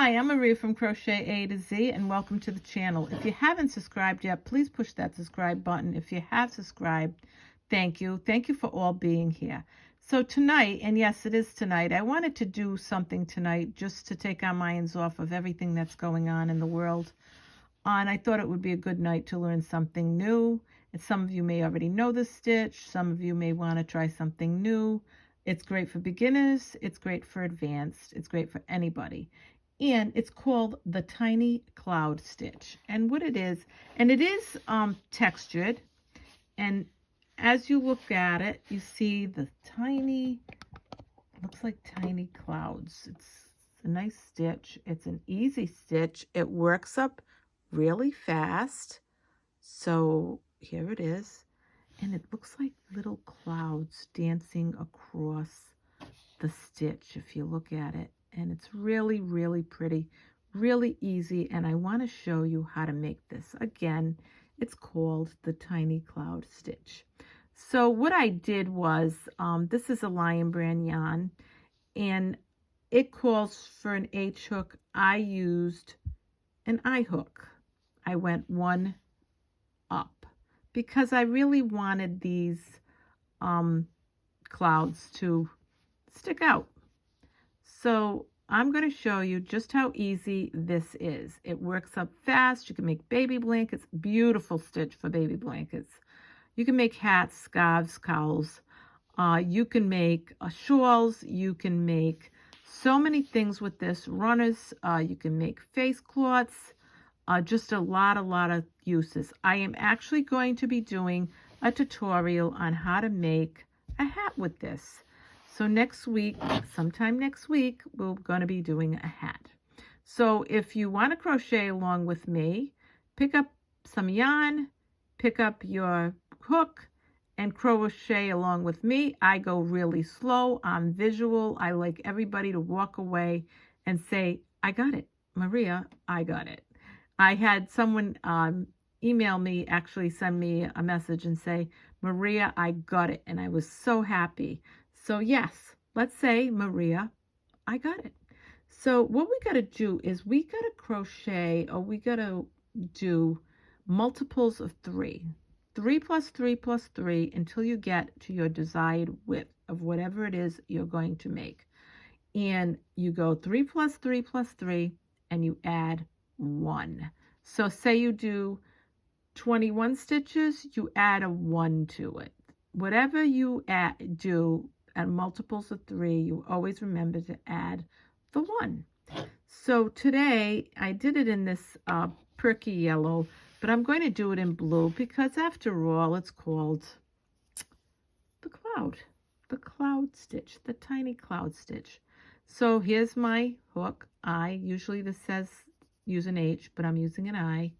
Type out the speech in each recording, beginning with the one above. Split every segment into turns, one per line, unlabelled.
Hi, I'm Maria from Crochet A to Z, and welcome to the channel. If you haven't subscribed yet, please push that subscribe button. If you have subscribed, thank you. Thank you for all being here. So tonight, and yes, it is tonight, I wanted to do something tonight just to take our minds off of everything that's going on in the world. And I thought it would be a good night to learn something new. And some of you may already know this stitch. Some of you may want to try something new. It's great for beginners. It's great for advanced. It's great for anybody. And it's called the Tiny Cloud Stitch. And what it is, and it is textured. And as you look at it, you see the tiny, looks like tiny clouds. It's a nice stitch. It's an easy stitch. It works up really fast. So here it is. And it looks like little clouds dancing across the stitch if you look at it. And it's really, really pretty, really easy. And I want to show you how to make this. Again, it's called the Tiny Cloud Stitch. So what I did was, this is a Lion Brand yarn, and it calls for an H hook. I used an I hook. I went one up because I really wanted these clouds to stick out. So I'm going to show you just how easy this is. It works up fast. You can make baby blankets. Beautiful stitch for baby blankets. You can make hats, scarves, cowls. You can make shawls. You can make so many things with this. Runners. You can make face cloths. Just a lot of uses. I am actually going to be doing a tutorial on how to make a hat with this. So next week, sometime next week, we're going to be doing a hat. So if you want to crochet along with me, pick up some yarn, pick up your hook, and crochet along with me. I go really slow. I'm visual. I like everybody to walk away and say, I got it. Maria, I got it. I had someone email me, actually send me a message and say, Maria, I got it. And I was so happy. So yes, let's say, Maria, I got it. So what we got to do is we got to crochet, or we got to do multiples of 3. 3 plus 3 plus 3 until you get to your desired width of whatever it is you're going to make. And you go 3 plus 3 plus 3 and you add 1. So say you do 21 stitches, you add a 1 to it. Whatever you do at multiples of 3, you always remember to add the 1. So today I did it in this perky yellow, but I'm going to do it in blue because after all it's called the cloud stitch, the tiny cloud stitch. So here's my hook. Usually this says use an H, but I'm using an I.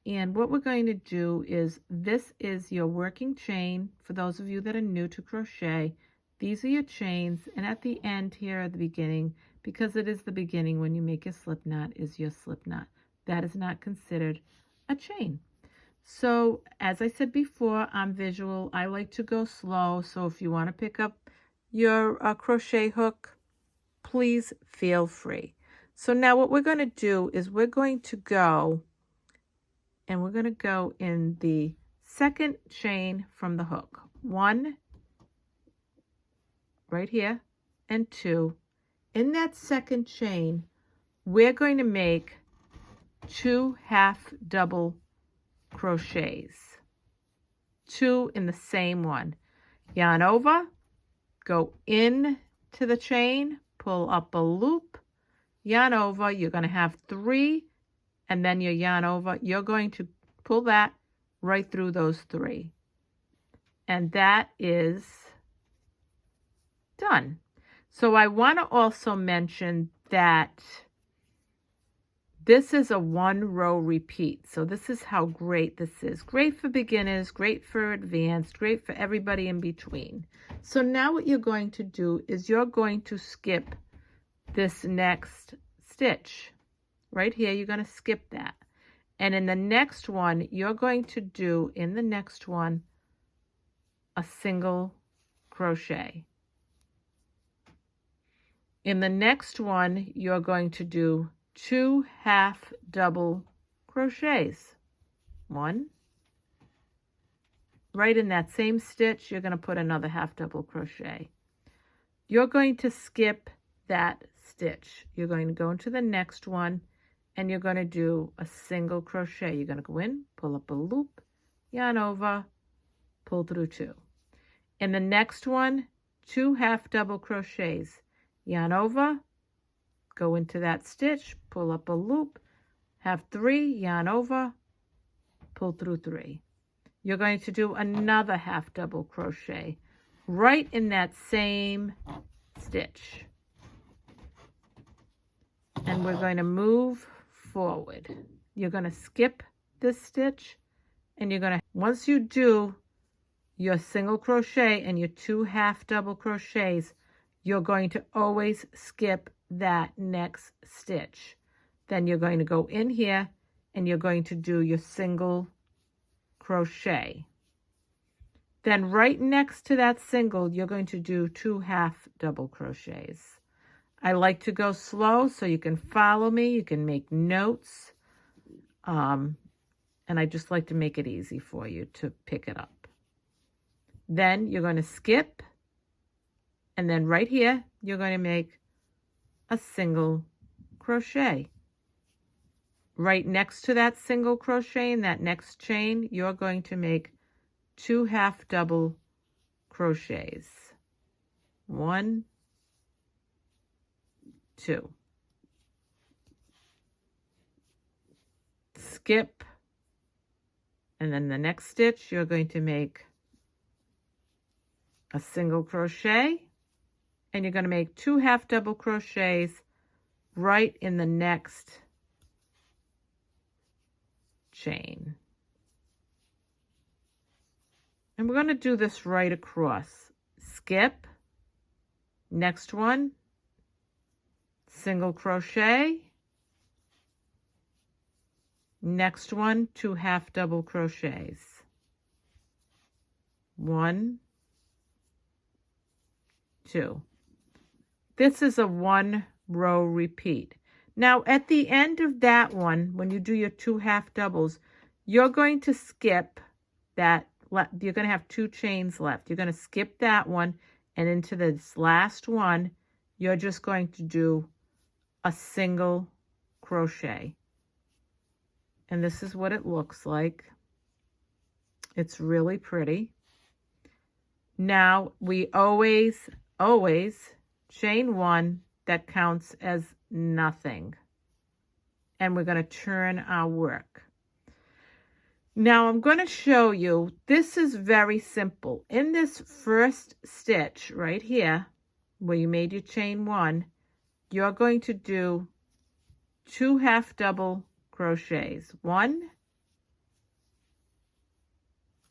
And what we're going to do is, this is your working chain. For those of you that are new to crochet, these are your chains. And at the end here at the beginning, because it is the beginning when you make your slip knot, is your slip knot. That is not considered a chain. So as I said before, I'm visual. I like to go slow. So if you want to pick up your crochet hook, please feel free. So now what we're going to do is we're going to go in the second chain from the hook. 1 right here and 2. In that second chain, we're going to make 2 half double crochets. 2 in the same one. Yarn over, go in to the chain, pull up a loop, yarn over. You're going to have 3, and then your yarn over. You're going to pull that right through those 3. And that is done. So I want to also mention that this is a 1-row repeat. So this is how great this is. Great for beginners, great for advanced, great for everybody in between. So now what you're going to do is you're going to skip this next stitch. Right here, you're going to skip that. And in the next one, you're going to do, in the next one, a single crochet. In the next one, you're going to do 2 half double crochets. 1. Right in that same stitch, you're going to put another half double crochet. You're going to skip that stitch. You're going to go into the next one and you're going to do a single crochet. You're going to go in, pull up a loop, yarn over, pull through 2. In the next one, 2 half double crochets. Yarn over, go into that stitch, pull up a loop, have 3, yarn over, pull through 3. You're going to do another half double crochet right in that same stitch. And we're going to move forward. You're going to skip this stitch and you're going to, once you do your single crochet and your 2 half double crochets, you're going to always skip that next stitch. Then you're going to go in here and you're going to do your single crochet. Then right next to that single, you're going to do 2 half double crochets. I like to go slow so you can follow me, you can make notes, and I just like to make it easy for you to pick it up. Then you're going to skip, and then right here, you're going to make a single crochet. Right next to that single crochet in that next chain, you're going to make 2 half double crochets. 1, 2. Skip, and then the next stitch, you're going to make a single crochet, and you're going to make 2 half double crochets right in the next chain. And we're going to do this right across. Skip, next one, single crochet, next one, 2 half double crochets. 1, 2. This is a 1 row repeat. Now at the end of that one, when you do your 2 half doubles, you're going to skip that. You're going to have 2 chains left. You're going to skip that one, and into this last one, you're just going to do a single crochet. And this is what it looks like. It's really pretty. Now we always chain 1 that counts as nothing. And we're going to turn our work. Now I'm going to show you, this is very simple. In this first stitch right here, where you made your chain 1, you're going to do 2 half double crochets. 1,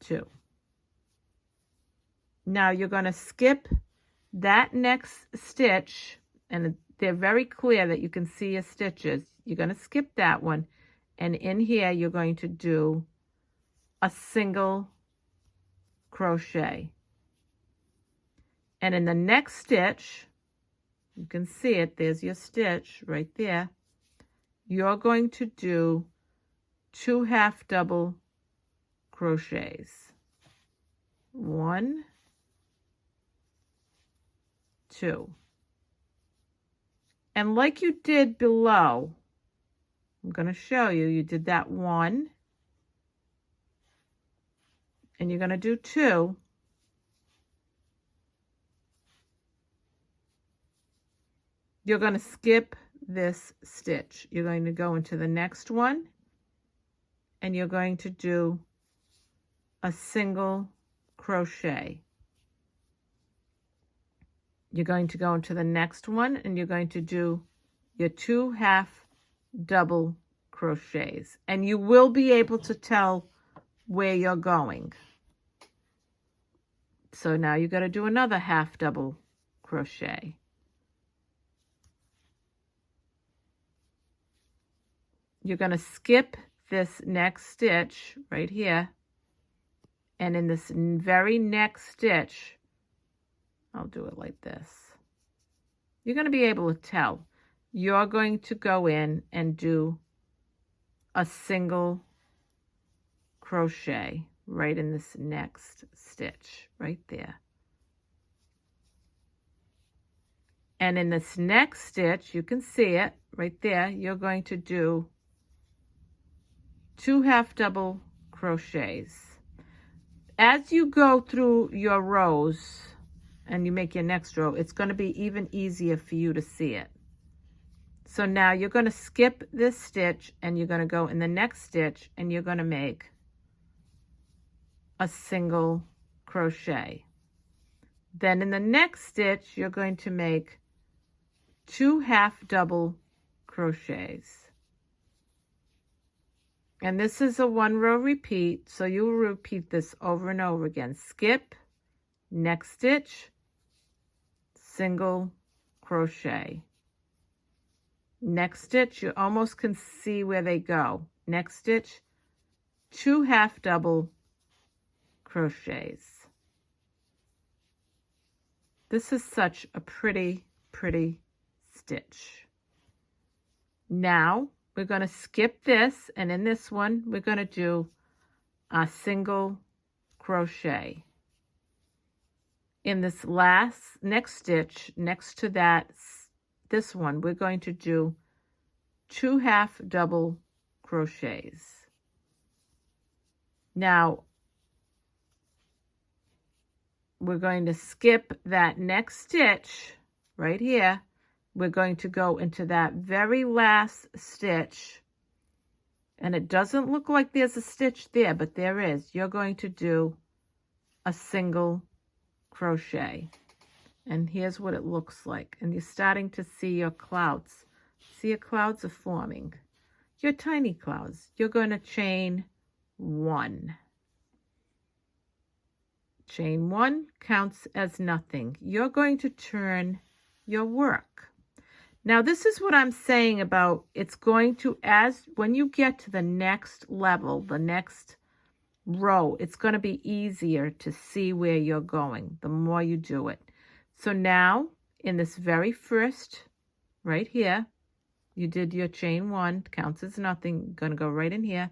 2. Now you're going to skip that next stitch, and they're very clear that you can see your stitches. You're going to skip that one, and in here you're going to do a single crochet. And in the next stitch, you can see it, there's your stitch right there, you're going to do 2 half double crochets. 1, 2. And like you did below, I'm going to show you, you did that 1, and you're going to do 2. You're going to skip this stitch. You're going to go into the next one, and you're going to do a single crochet. You're going to go into the next one, and you're going to do your 2 half double crochets. And you will be able to tell where you're going. So now you got to do another half double crochet. You're going to skip this next stitch right here, and in this very next stitch, I'll do it like this. you're going to be able to tell. You're going to go in and do a single crochet right in this next stitch right there. And in this next stitch, you can see it right there, you're going to do 2 half double crochets. As you go through your rows and you make your next row, it's going to be even easier for you to see it. So now you're going to skip this stitch and you're going to go in the next stitch and you're going to make a single crochet. Then in the next stitch, you're going to make 2 half double crochets. And this is a 1 row repeat, so you will repeat this over and over again. Skip, next stitch, single crochet. Next stitch, you almost can see where they go. Next stitch, 2 half double crochets. This is such a pretty, pretty stitch. Now we're going to skip this, and in this one we're going to do a single crochet. In this next stitch next to this one, we're going to do 2 half double crochets. Now we're going to skip that next stitch right here. We're going to go into that very last stitch, and it doesn't look like there's a stitch there, but there is. You're going to do a single crochet, and here's what it looks like. And you're starting to see your clouds. See, your clouds are forming. Your tiny clouds. You're going to chain 1. Chain 1 counts as nothing. You're going to turn your work. Now this is what I'm saying about it's going to, when you get to the next level, the next row, it's going to be easier to see where you're going the more you do it. So now in this very first, right here, you did your chain 1, counts as nothing. You're going to go right in here,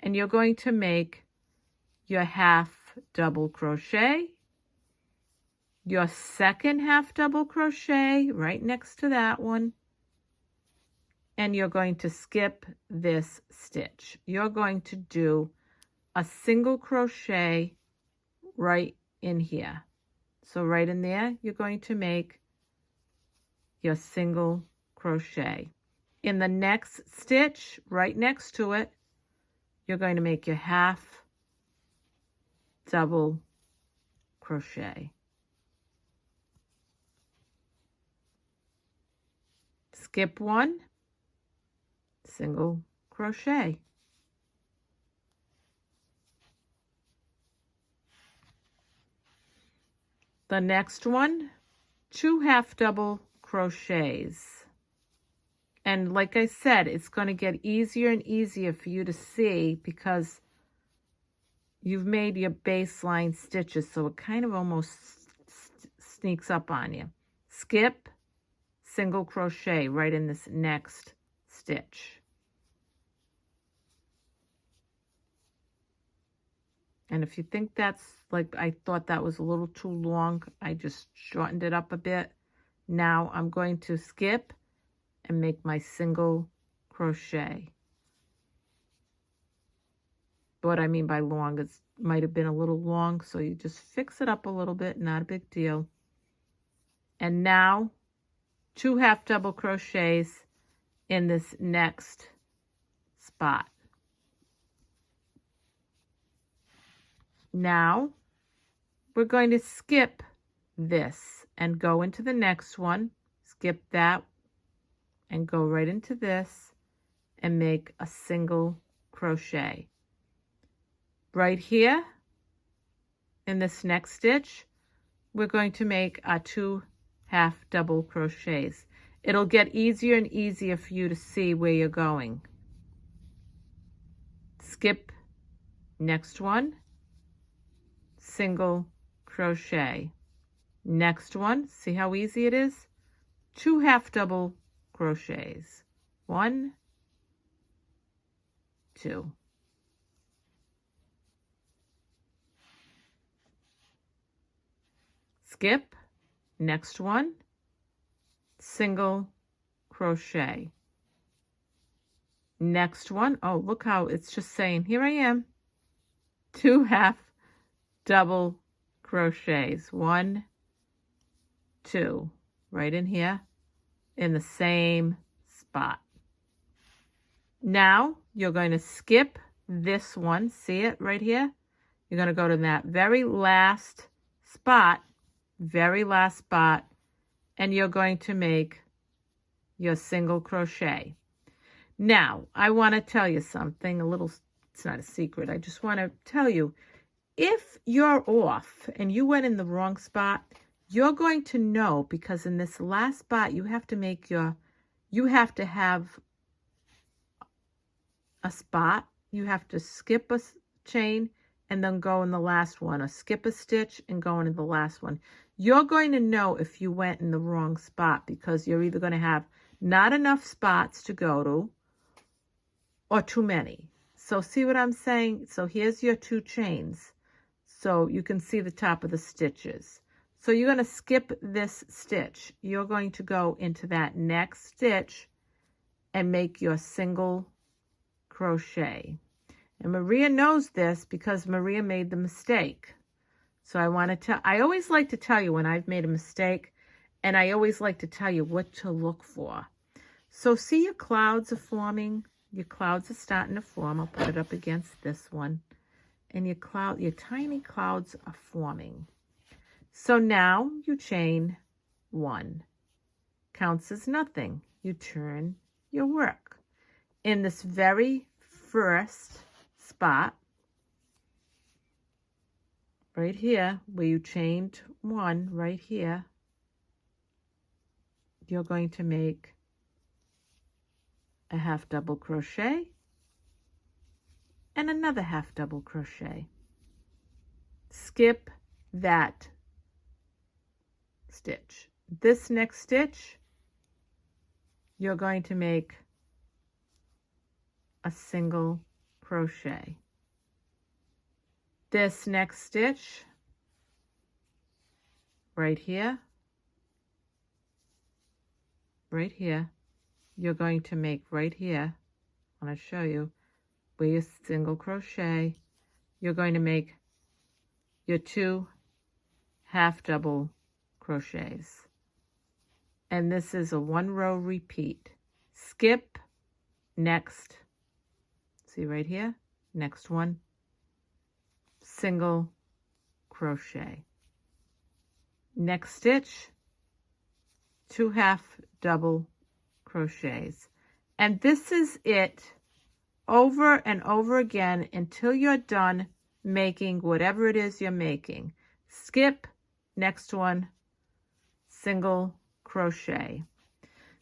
and you're going to make your half double crochet, your second half double crochet right next to that one, and you're going to skip this stitch. You're going to do a single crochet right in here. So right in there, you're going to make your single crochet. In the next stitch, right next to it, you're going to make your half double crochet. Skip 1, single crochet. The next one, 2 half double crochets. And like I said, it's going to get easier and easier for you to see because you've made your baseline stitches, so it kind of almost sneaks up on you. Skip, single crochet right in this next stitch. And if you think that's like, I thought that was a little too long, I just shortened it up a bit. Now I'm going to skip and make my single crochet. What I mean by long is might have been a little long, so you just fix it up a little bit, not a big deal. And now 2 half double crochets in this next spot. Now we're going to skip this and go into the next one, skip that and go right into this and make a single crochet. Right here in this next stitch, we're going to make our 2 half double crochets. It'll get easier and easier for you to see where you're going. Skip next one, single crochet. Next one, see how easy it is? 2 half double crochets. 1, 2. Skip, next one, single crochet. Next one, oh, look how it's just saying, here I am. 2 half double crochets. 1, 2, right in here in the same spot. Now you're going to skip this one. See it right here? You're going to go to that very last spot, and you're going to make your single crochet. Now, I want to tell you something, it's not a secret. I just want to tell you, if you're off and you went in the wrong spot, you're going to know, because in this last spot, you have to have a spot. You have to skip a chain and then go in the last one, or skip a stitch and go into the last one. You're going to know if you went in the wrong spot, because you're either going to have not enough spots to go to or too many. So see what I'm saying? So here's your 2 chains. So you can see the top of the stitches. So you're going to skip this stitch. You're going to go into that next stitch and make your single crochet. And Maria knows this because Maria made the mistake. So I always like to tell you when I've made a mistake, and I always like to tell you what to look for. So see, your clouds are forming. Your clouds are starting to form. I'll put it up against this one. And your tiny clouds are forming. So now you chain 1. Counts as nothing. You turn your work. In this very first spot, right here, where you chained 1, right here, you're going to make a half double crochet and another half double crochet. Skip that stitch. This next stitch, you're going to make a single crochet. This next stitch, right here, you're going to make right here, I want to show you, where your single crochet, you're going to make your 2 half double crochets. And this is a 1-row repeat. Skip, next, see right here, next one, single crochet. Next stitch, 2 half double crochets. And this is it over and over again until you're done making whatever it is you're making. Skip, next one, single crochet.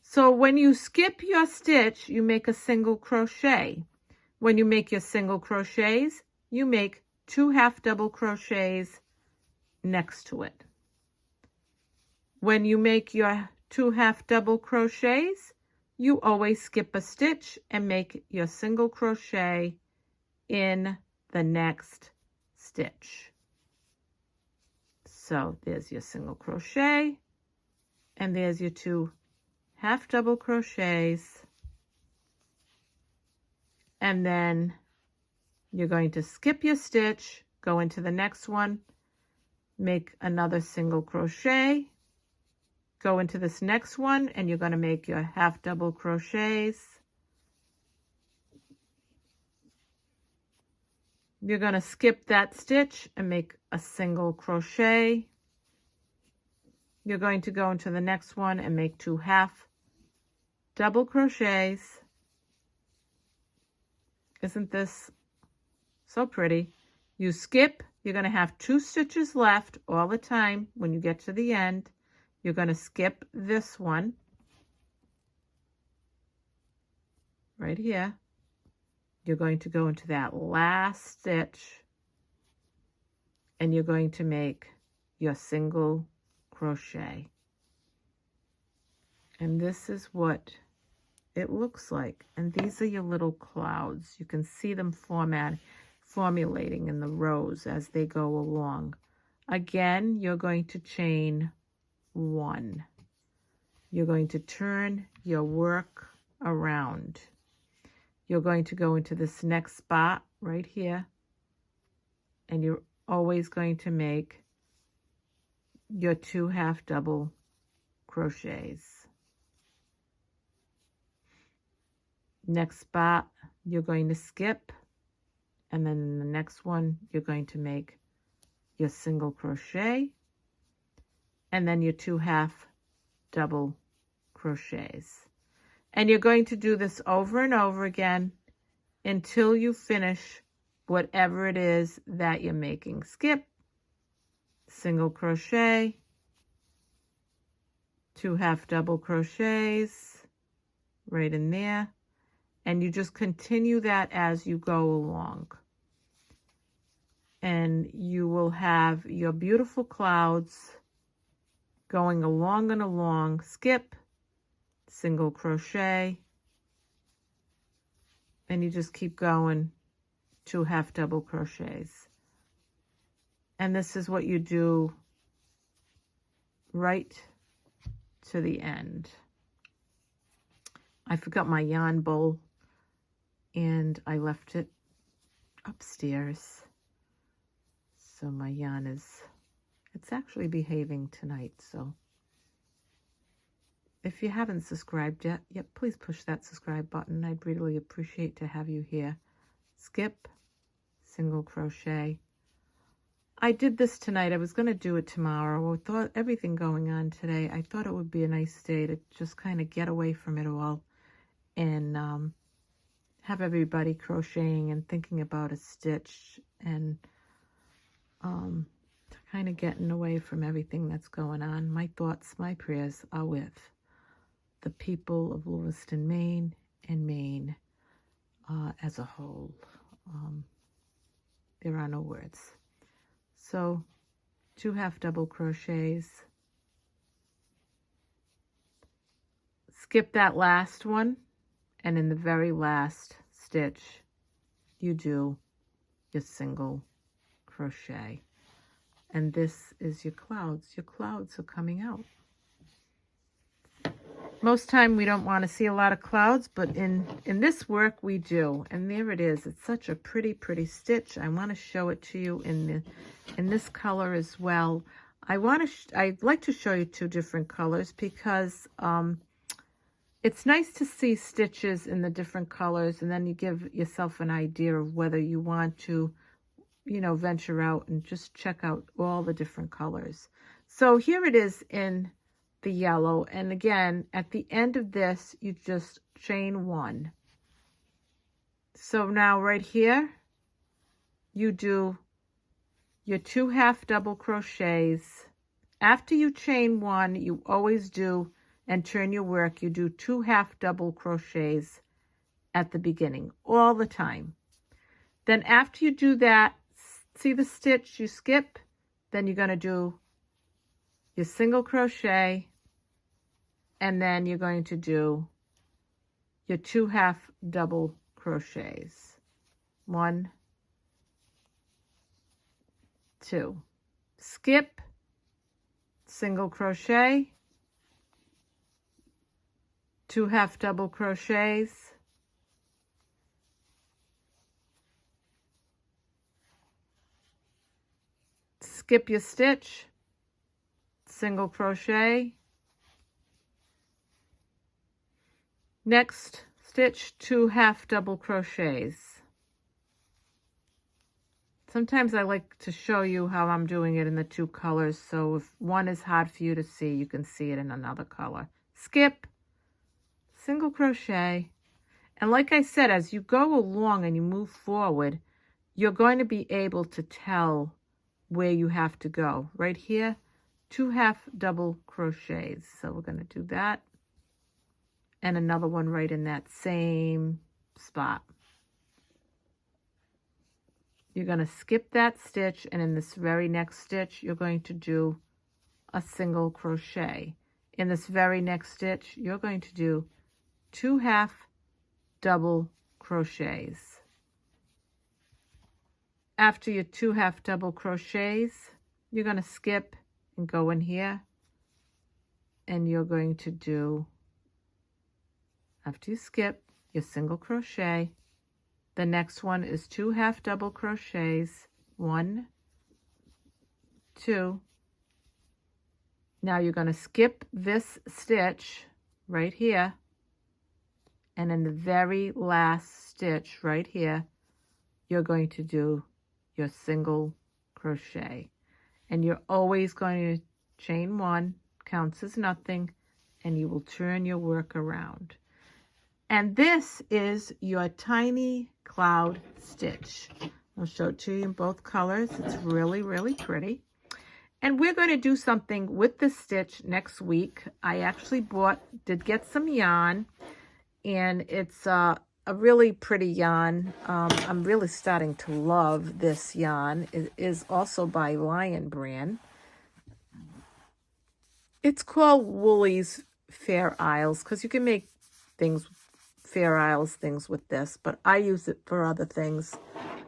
So when you skip your stitch, you make a single crochet. When you make your single crochets, you make 2 half double crochets next to it. When you make your 2 half double crochets, you always skip a stitch and make your single crochet in the next stitch. So there's your single crochet, and there's your 2 half double crochets, and then you're going to skip your stitch, go into the next one, make another single crochet, go into this next one, and you're going to make your half double crochets. You're going to skip that stitch and make a single crochet. You're going to go into the next one and make 2 half double crochets. Isn't this so pretty? You skip, you're going to have 2 stitches left all the time. When you get to the end, you're going to skip this one right here. You're going to go into that last stitch, and you're going to make your single crochet. And this is what it looks like. And these are your little clouds. You can see them formulating in the rows as they go along. Again, you're going to chain 1. You're going to turn your work around. You're going to go into this next spot right here, and you're always going to make your 2 half double crochets. Next spot, you're going to skip, and then in the next one, you're going to make your single crochet, and then your 2 half double crochets. And you're going to do this over and over again until you finish whatever it is that you're making. Skip, single crochet, 2 half double crochets right in there, and you just continue that as you go along. And you will have your beautiful clouds going along and along. Skip, single crochet, and you just keep going, 2 half double crochets. And this is what you do right to the end. I forgot my yarn bowl and I left it upstairs. So my yarn it's actually behaving tonight. So if you haven't subscribed yet, please push that subscribe button. I'd really appreciate to have you here. Skip, single crochet. I did this tonight. I was going to do it tomorrow. With everything going on today, I thought it would be a nice day to just kind of get away from it all and have everybody crocheting and thinking about a stitch and kind of getting away from everything that's going on. My thoughts, my prayers are with the people of Lewiston, Maine, and Maine as a whole. There are no words. So 2 half double crochets. Skip that last one, and in the very last stitch, you do your single crochet. And this is your clouds. Your clouds are coming out. Most time we don't want to see a lot of clouds, but in this work we do. And there it is. It's such a pretty, pretty stitch. I want to show it to you in this color as well. I'd like to show you 2 different colors because it's nice to see stitches in the different colors, and then you give yourself an idea of whether you want to, venture out and just check out all the different colors. So here it is in the yellow, and again at the end of this you just chain 1. So now right here you do your 2 half double crochets. After you chain 1, you always do, and turn your work, you do 2 half double crochets at the beginning all the time. Then after you do that, see the stitch you skip, then you're going to do your single crochet, and then you're going to do your 2 half double crochets. 1, 2. Skip, single crochet, 2 half double crochets, skip your stitch, single crochet, next stitch 2 half double crochets. Sometimes I like to show you how I'm doing it in the 2 colors, so if one is hard for you to see, you can see it in another color. Skip, single crochet, and like I said, as you go along and you move forward, you're going to be able to tell where you have to go. Right here, 2 half double crochets. So we're going to do that, and another one right in that same spot. You're going to skip that stitch, and in this very next stitch, you're going to do a single crochet. in this very next stitch, you're going to do 2 half double crochets. After your 2 half double crochets, you're going to skip and go in here, and you're going to do, after you skip your single crochet, the next one is 2 half double crochets, 1, 2. Now you're going to skip this stitch right here, and in the very last stitch right here, you're going to do your single crochet, and you're always going to chain 1, counts as nothing, and you will turn your work around. And this is your tiny cloud stitch. I'll show it to you in both colors. It's really, really pretty. And we're going to do something with this stitch next week. I actually did get some yarn, and it's a really pretty yarn. I'm really starting to love this yarn. It is also by Lion brand. It's called Woolies Fair Isles, because you can make things, Fair Isles things with this, but I use it for other things,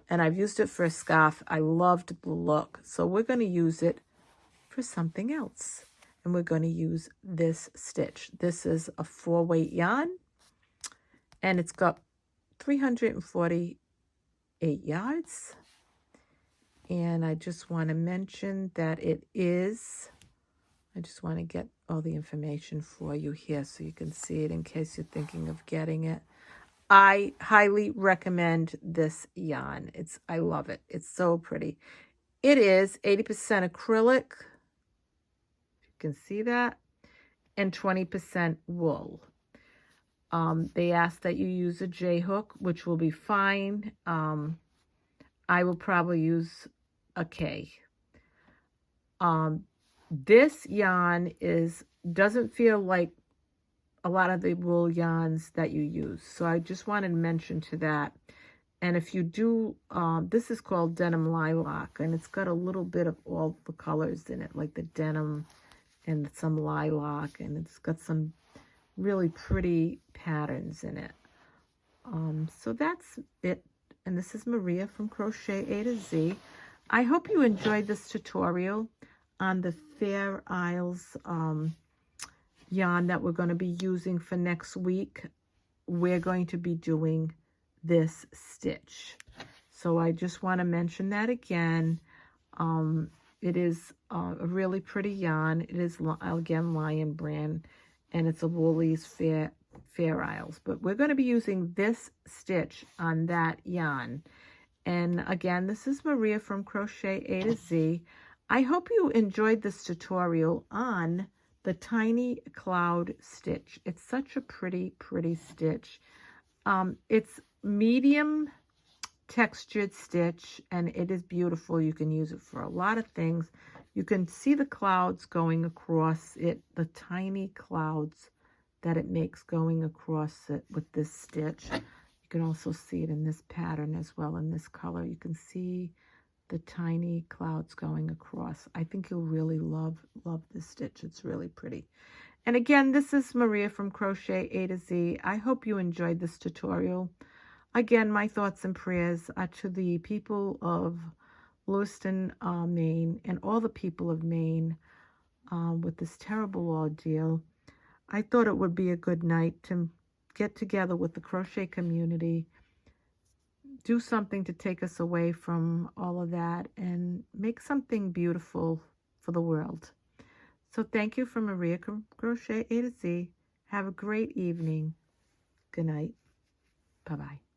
and I've used it for a scarf. I loved the look, so we're going to use it for something else, and we're going to use this stitch. This is a 4-weight yarn, and it's got 348 yards, and I just want to mention that it is, I just want to get all the information for you here so you can see it in case you're thinking of getting it. I highly recommend this yarn. I love it. It's so pretty. It is 80% acrylic, you can see that, and 20% wool. They ask that you use a J-hook, which will be fine. I will probably use a K. This yarn doesn't feel like a lot of the wool yarns that you use, so I just wanted to mention to that. And if you do, this is called Denim Lilac, and it's got a little bit of all the colors in it, like the denim and some lilac, and it's got some really pretty patterns in it. So that's it. And this is Maria from Crochet A to Z. I hope you enjoyed this tutorial on the Fair Isles yarn that we're going to be using for next week. We're going to be doing this stitch. So I just want to mention that again. It is a really pretty yarn. It is, again, Lion brand, and it's a Woolies Fair Isles. But we're going to be using this stitch on that yarn. And again, this is Maria from Crochet A to Z. I hope you enjoyed this tutorial on the tiny cloud stitch. It's such a pretty, pretty stitch. It's medium textured stitch, and it is beautiful. You can use it for a lot of things. You can see the clouds going across it, the tiny clouds that it makes going across it with this stitch. You can also see it in this pattern as well, in this color. You can see the tiny clouds going across. I think you'll really love this stitch. It's really pretty. And again, this is Maria from Crochet A to Z. I hope you enjoyed this tutorial. Again, my thoughts and prayers are to the people of Lewiston, Maine, and all the people of Maine with this terrible ordeal. I thought it would be a good night to get together with the crochet community, do something to take us away from all of that, and make something beautiful for the world. So thank you from Maria Crochet A to Z. Have a great evening. Good night. Bye-bye.